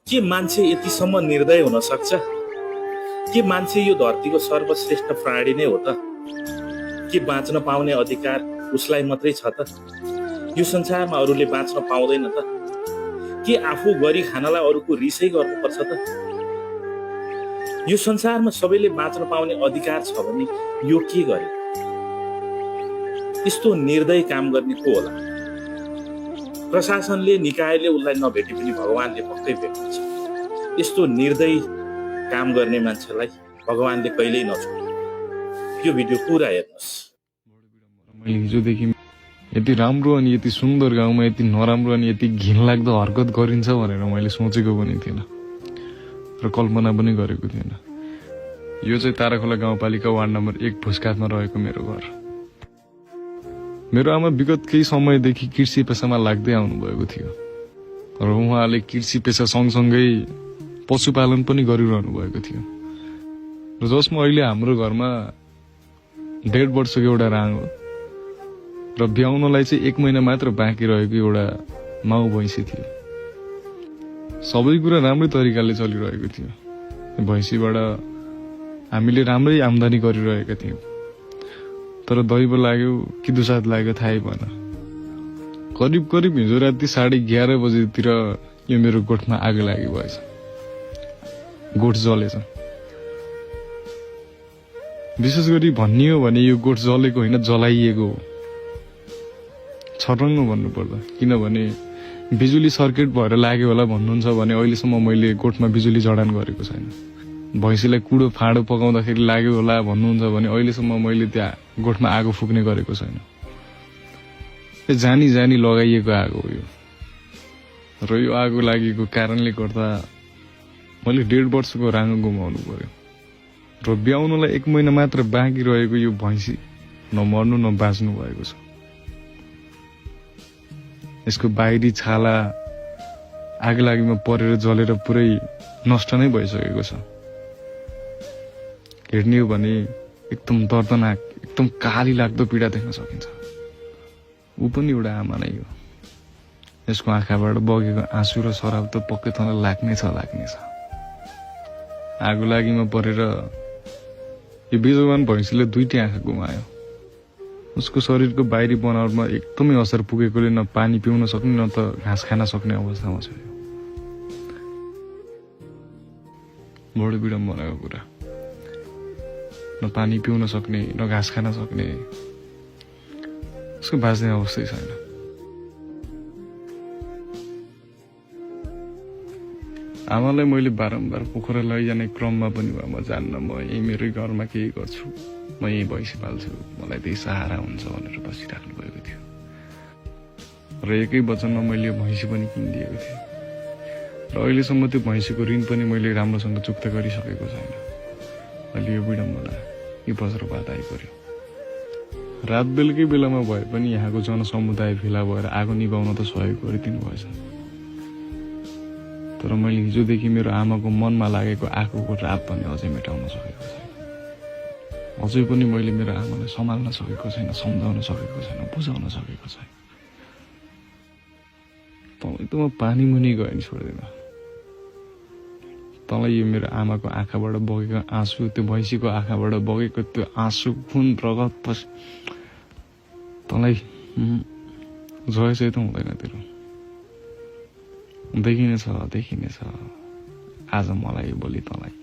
के मान्छे यतिसम्म निर्दय हुन सक्छ? के मान्छे यो धरतीको सर्वश्रेष्ठ प्राणी नै हो त? के बाँच्न पाउने अधिकार उसलाई मात्रै छ त? यो संसारमा अरूले बाँच्न पाउँदैन त? के आफू गरी खानलाई अरूको रिसै गर्नुपर्छ त? यो संसारमा सबैले बाँच्न पाउने अधिकार छ भने यो के गरे? यस्तो निर्दय काम गर्ने को होला? प्रशासनले निकायले उसलाई नभेटे पनि भगवानले पक्कै भेट्नुहुन्छ। यस्तो निर्दय काम गर्ने मान्छेलाई भगवानले कहिल्यै नछोड्नु। यो भिडियो पुरा हेर्नुहोस्। मैले हिजोदेखि यति राम्रो अनि यति सुन्दर गाउँमा यति नराम्रो अनि यति घिनलाग्दो हरकत गरिन्छ भनेर मैले सोचेको पनि थिएन र कल्पना पनि गरेको थिएन। यो चाहिँ ताराखोला गाउँपालिका वार्ड नम्बर 1 भुसकातमा रहेको मेरो घर। मेरो आमा विगत केही समयदेखि कृषि पेसामा लाग्दै आउनुभएको थियो र उहाँले कृषि पेसा सँगसँगै पशुपालन पनि गरिरहनु भएको थियो र जसमा अहिले हाम्रो घरमा 1.5 वर्षको एउटा राङ हो र ब्याउनलाई चाहिँ 1 महिना मात्र बाँकी रहेको एउटा माउ भैँसी थियो। सबै कुरा राम्रै तरिकाले चलिरहेको थियो। भैँसीबाट हामीले राम्रै आम्दानी गरिरहेका थियौँ, तर दैव लाग्यो कि दुसाद लाग्यो थाहै भएन। करिब हिजो राति 11:30 बजेतिर यो मेरो गोठमा आगो लागि भएछ। गोठ जलेछ। विशेष गरी भनियो भने यो गोठ जलेको होइन, जलाइएको हो। छटङ्ग भन्नुपर्दा, किनभने बिजुली सर्किट भएर लाग्यो होला भन्नुहुन्छ भने अहिलेसम्म मैले गोठमा बिजुली जडान गरेको छैन। भैँसीलाई कुडो फाँडो पकाउँदाखेरि लाग्यो होला भन्नुहुन्छ भने अहिलेसम्म मैले त्यहाँ गोठमा आगो फुक्ने गरेको छैन। जानी लगाइएको आगो हो यो। र यो आगो लागेको कारणले गर्दा मैले 1.5 वर्षको राङ्गो गुमाउनु पर्यो र ब्याउनलाई 1 महिना मात्र बाँकी रहेको यो भैँसी न मर्नु न बाँच्नु भएको छ। यसको बाहिरी छाला आगो लागिमा परेर जलेर पुरै नष्ट नै भइसकेको छ। हेर्ने हो भने एकदम दर्दनाक, एकदम काली लाग्दो पीडा देख्न सकिन्छ। ऊ पनि एउटा आमा नै हो। यसको आँखाबाट बगेको आँसु र सराब त पक्कै तँलाई लाग्नेछ। आगो लागिमा परेर यो बेजवान भैँसीले 2टी आँखा गुमायो। उसको शरीरको बाहिरी बनावटमा एकदमै असर पुगेकोले न पानी पिउन सक्ने न त घाँस खान सक्ने अवस्थामा छ। बडो विडम्बनाको कुरा। न पानी पिउन सक्ने न घाँस खान सक्ने, उसको बाँच्ने अवस्थै छैन। आमालाई मैले बारम्बार पोखरा लैजाने क्रममा पनि म जान्न, म यही मेरै घरमा केही गर्छु, म यही भैँसी पाल्छु, मलाई त्यही सहारा हुन्छ भनेर बसिराख्नु भएको थियो। र एकै वचनमा मैले यो भैँसी पनि किनिदिएको थिएँ र अहिलेसम्म त्यो भैँसीको ऋण पनि मैले राम्रोसँग चुक्ता गरिसकेको छैन। अहिले यो विडम्बना, यो वज्रपात आइपर्यो। रात बेलुकै बेलामा भए पनि यहाँको जनसमुदाय भेला भएर आगो निभाउन त सहयोग गरिदिनु भएछ, तर मैले हिजोदेखि मेरो आमाको मनमा लागेको आगोको रात पनि अझै मेटाउन सकेको छैन। अझै पनि मैले मेरो आमालाई सम्हाल्न सकेको छैन, सम्झाउन सकेको छैन, बुझाउन सकेको छैन। तँलाई त म पानी मुनि गयो नि छोड्दैन। तँलाई यो मेरो आमाको आँखाबाट बगेको आँसु, त्यो भैँसीको आँखाबाट बगेको त्यो आँसु, खुन, रगत पछि तँलाई जय चाहिँ त हुँदैन तेरो। देखिनेछ आज मलाई, भोलि तँलाई।